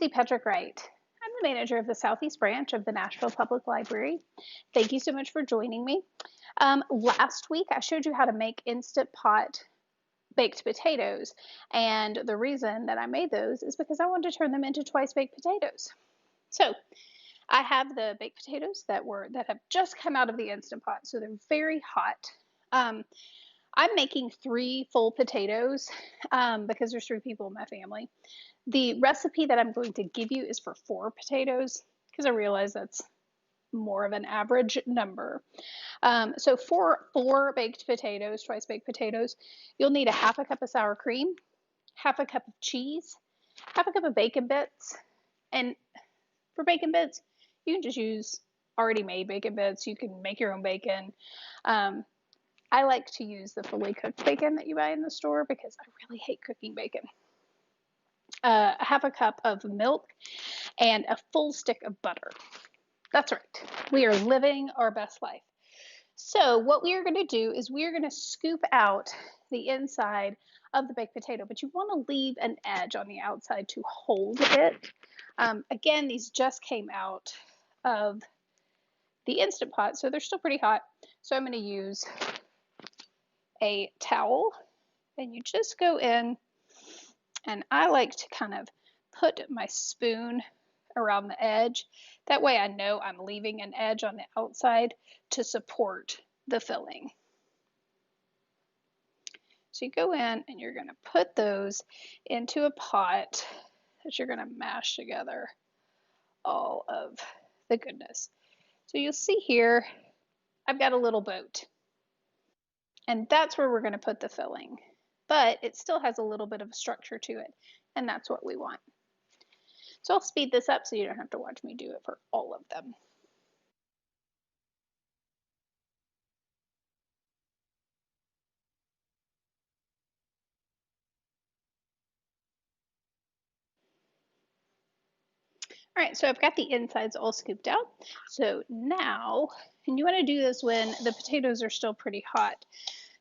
Lindsey Wright. I'm the manager of the Southeast branch of the Nashville Public Library. Thank you so much for joining me. Last week I showed you how to make Instant Pot baked potatoes, and the reason that I made those is because I wanted to turn them into twice baked potatoes. So I have the baked potatoes that have just come out of the Instant Pot, so they're very hot. I'm making 3 full potatoes because there's 3 people in my family. The recipe that I'm going to give you is for 4 potatoes because I realize that's more of an average number. So for 4 baked potatoes, twice baked potatoes, you'll need a half a cup of sour cream, half a cup of cheese, half a cup of bacon bits. And for bacon bits, you can just use already made bacon bits. You can make your own bacon. I like to use the fully cooked bacon that you buy in the store because I really hate cooking bacon. A half a cup of milk and a full stick of butter. That's right. We are living our best life. So what we are going to do is we are going to scoop out the inside of the baked potato, but you want to leave an edge on the outside to hold it. Again, these just came out of the Instant Pot, so they're still pretty hot. So I'm going to use a towel, and you just go in, and I like to kind of put my spoon around the edge. That way I know I'm leaving an edge on the outside to support the filling. So you go in and you're going to put those into a pot that you're going to mash together all of the goodness. So you'll see here I've got a little boat, and that's where we're going to put the filling, but it still has a little bit of structure to it, and that's what we want. So I'll speed this up so you don't have to watch me do it for all of them. All right, so I've got the insides all scooped out. So now, and you want to do this when the potatoes are still pretty hot.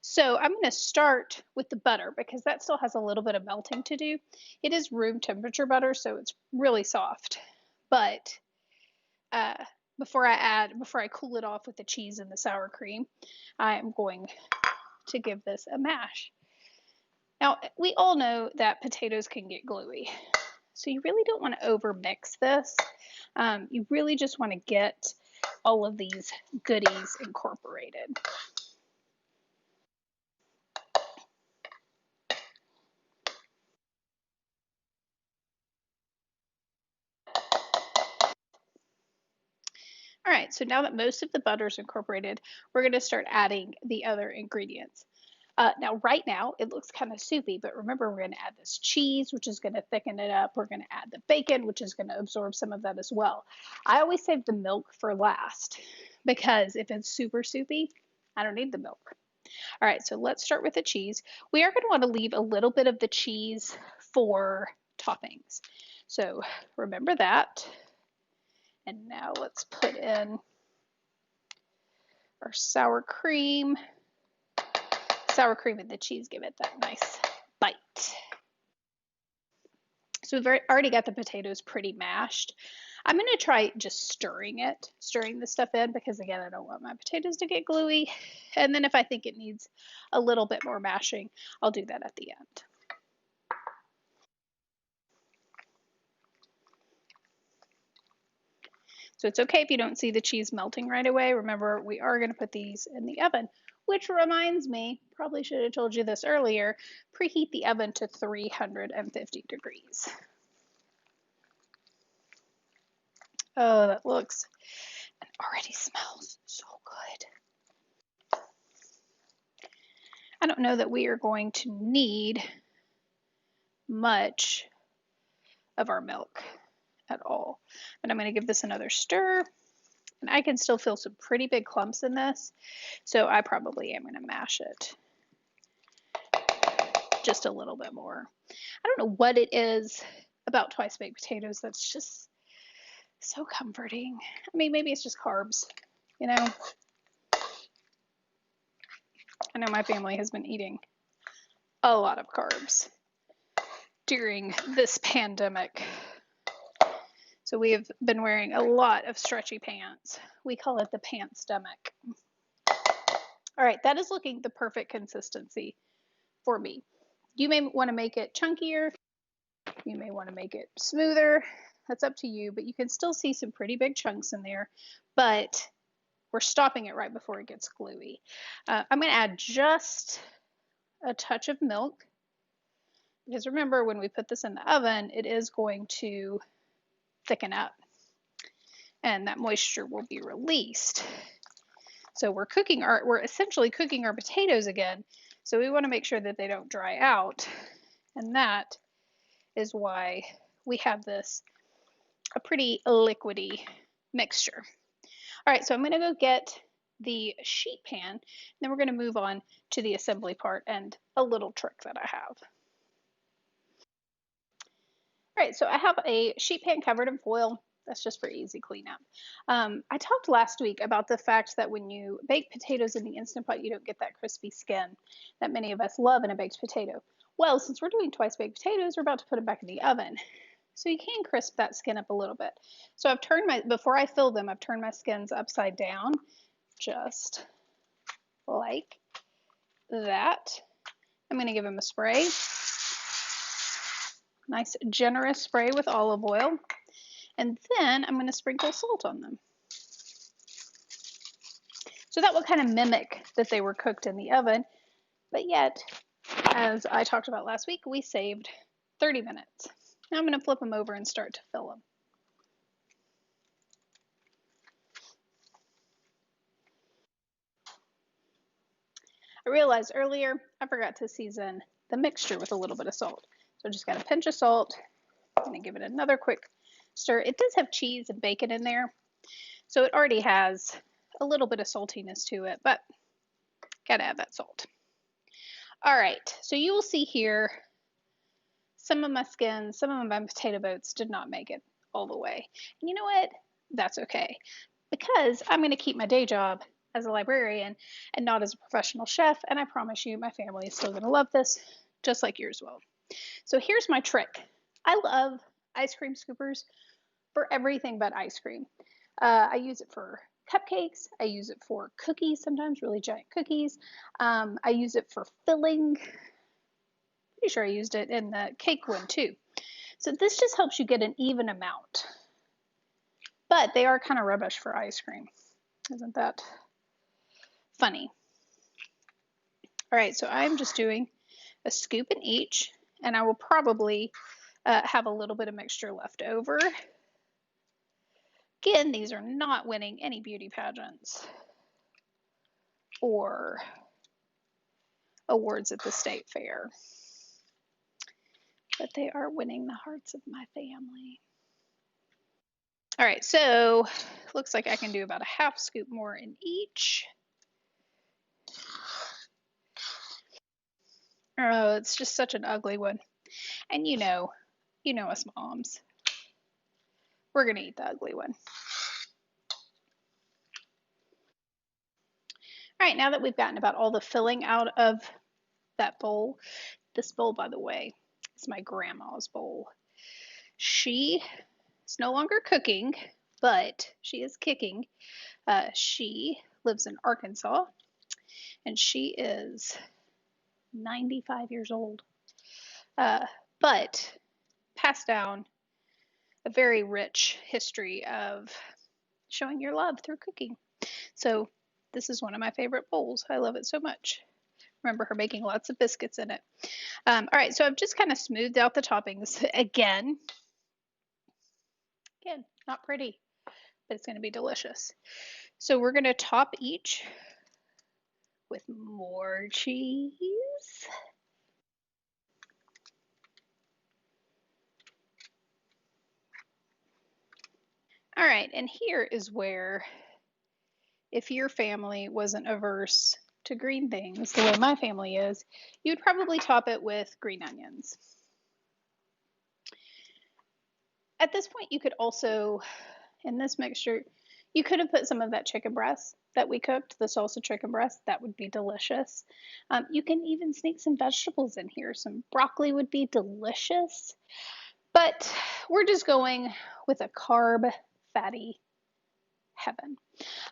So I'm going to start with the butter because that still has a little bit of melting to do. It is room temperature butter, so it's really soft. But before I cool it off with the cheese and the sour cream, I am going to give this a mash. Now, we all know that potatoes can get gluey. So you really don't want to over mix this. You really just want to get all of these goodies incorporated. All right, so now that most of the butter is incorporated, we're going to start adding the other ingredients. Now, right now, it looks kind of soupy, but remember, we're going to add this cheese, which is going to thicken it up. We're going to add the bacon, which is going to absorb some of that as well. I always save the milk for last because if it's super soupy, I don't need the milk. All right, so let's start with the cheese. We are going to want to leave a little bit of the cheese for toppings. So remember that. And now let's put in our sour cream. Sour cream and the cheese give it that nice bite. So we've already got the potatoes pretty mashed. I'm going to try just stirring the stuff in because, again, I don't want my potatoes to get gluey. And then if I think it needs a little bit more mashing, I'll do that at the end. So it's okay if you don't see the cheese melting right away. Remember, we are going to put these in the oven, which reminds me, probably should have told you this earlier, preheat the oven to 350 degrees. Oh, that looks and already smells so good. I don't know that we are going to need much of our milk at all, but I'm going to give this another stir. And I can still feel some pretty big clumps in this, so I probably am going to mash it just a little bit more. I don't know what it is about twice baked potatoes that's just so comforting. I mean, maybe it's just carbs, you know. I know my family has been eating a lot of carbs during this pandemic. So we have been wearing a lot of stretchy pants. We call it the pant stomach. All right, that is looking the perfect consistency for me. You may want to make it chunkier. You may want to make it smoother. That's up to you, but you can still see some pretty big chunks in there, but we're stopping it right before it gets gluey. I'm going to add just a touch of milk, because remember, when we put this in the oven, it is going to thicken up and that moisture will be released. So we're essentially cooking our potatoes again. So we want to make sure that they don't dry out. And that is why we have this a pretty liquidy mixture. All right, so I'm going to go get the sheet pan. Then we're going to move on to the assembly part and a little trick that I have. All right, so I have a sheet pan covered in foil. That's just for easy cleanup. I talked last week about the fact that when you bake potatoes in the Instant Pot, you don't get that crispy skin that many of us love in a baked potato. Well, since we're doing twice baked potatoes, we're about to put them back in the oven. So you can crisp that skin up a little bit. So I've turned before I fill them, I've turned my skins upside down, just like that. I'm going to give them a spray. Nice generous spray with olive oil. And then I'm going to sprinkle salt on them. So that will kind of mimic that they were cooked in the oven, but yet, as I talked about last week, we saved 30 minutes. Now I'm going to flip them over and start to fill them. I realized earlier I forgot to season the mixture with a little bit of salt. So I just got a pinch of salt. I'm going to give it another quick stir. It does have cheese and bacon in there, so it already has a little bit of saltiness to it, but gotta add that salt. All right, so you will see here some of my skins, some of my potato boats did not make it all the way. And you know what? That's okay, because I'm going to keep my day job as a librarian and not as a professional chef, and I promise you my family is still going to love this, just like yours will. So here's my trick. I love ice cream scoopers for everything but ice cream. I use it for cupcakes. I use it for cookies, sometimes really giant cookies. I use it for filling. Pretty sure I used it in the cake one too. So this just helps you get an even amount. But they are kind of rubbish for ice cream. Isn't that funny? All right, so I'm just doing a scoop in each, and I will probably have a little bit of mixture left over. Again, these are not winning any beauty pageants or awards at the state fair, but they are winning the hearts of my family. All right, so looks like I can do about a half scoop more in each. Oh, it's just such an ugly one. And you know us moms. We're gonna eat the ugly one. All right, now that we've gotten about all the filling out of that bowl, this bowl, by the way, is my grandma's bowl. She is no longer cooking, but she is kicking. She lives in Arkansas, and she is 95 years old, but passed down a very rich history of showing your love through cooking. So this is one of my favorite bowls. I love it so much. Remember her making lots of biscuits in it. All right, so I've just kind of smoothed out the toppings again. Again, not pretty, but it's going to be delicious. So we're going to top each with more cheese. All right, and here is where, if your family wasn't averse to green things the way my family is, you'd probably top it with green onions. At this point, you could also, in this mixture, you could have put some of that chicken breast that we cooked, the salsa chicken breast. That would be delicious. You can even sneak some vegetables in here. Some broccoli would be delicious. But we're just going with a carb fatty heaven.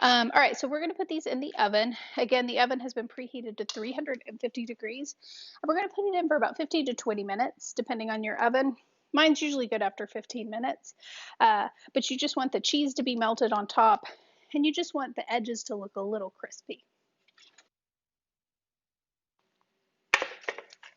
All right, so we're going to put these in the oven. Again, the oven has been preheated to 350 degrees. And we're going to put it in for about 15 to 20 minutes, depending on your oven. Mine's usually good after 15 minutes. But you just want the cheese to be melted on top, and you just want the edges to look a little crispy.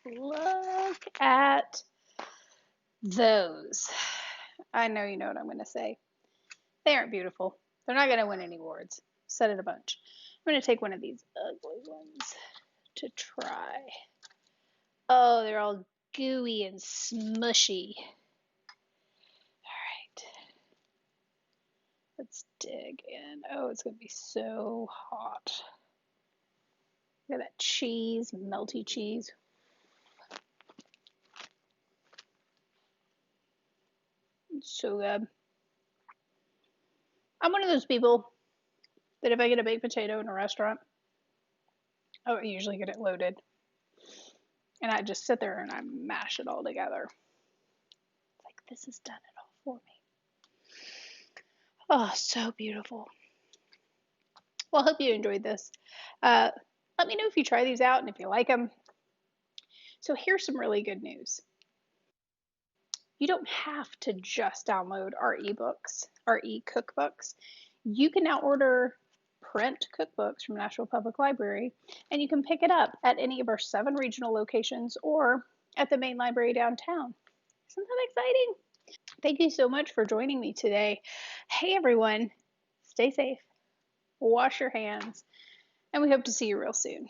Look at those. I know you know what I'm going to say. They aren't beautiful. They're not going to win any awards. Said it a bunch. I'm going to take one of these ugly ones to try. Oh, they're all gooey and smushy. All right. Let's dig in. Oh, it's going to be so hot. Look at that cheese, melty cheese. It's so good. I'm one of those people that if I get a baked potato in a restaurant, I usually get it loaded. And I just sit there and I mash it all together. Like, this has done it all for me. Oh, so beautiful. Well, I hope you enjoyed this. Let me know if you try these out and if you like them. So here's some really good news. You don't have to just download our ebooks, our e-cookbooks. You can now order print cookbooks from Nashville Public Library, and you can pick it up at any of our 7 regional locations or at the main library downtown. Isn't that exciting? Thank you so much for joining me today. Hey everyone, stay safe, wash your hands, and we hope to see you real soon.